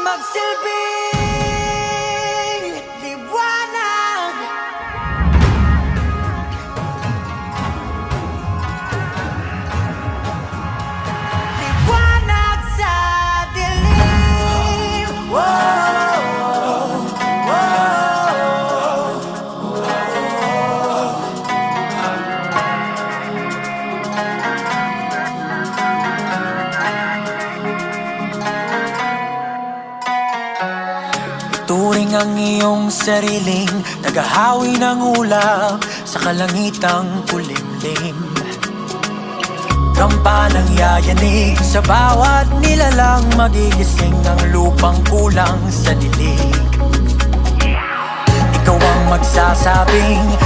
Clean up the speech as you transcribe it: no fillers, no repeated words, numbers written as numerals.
magsilbing liwanag. Liwanag sa dilim. Whoa, turing ang iyong sariling tagahawi ng ulap sa kalangitang kulimlim. Kampanang yayanig sa bawat nilalang, magigising ang lupang kulang sa dilig. Ikaw ang magsasabing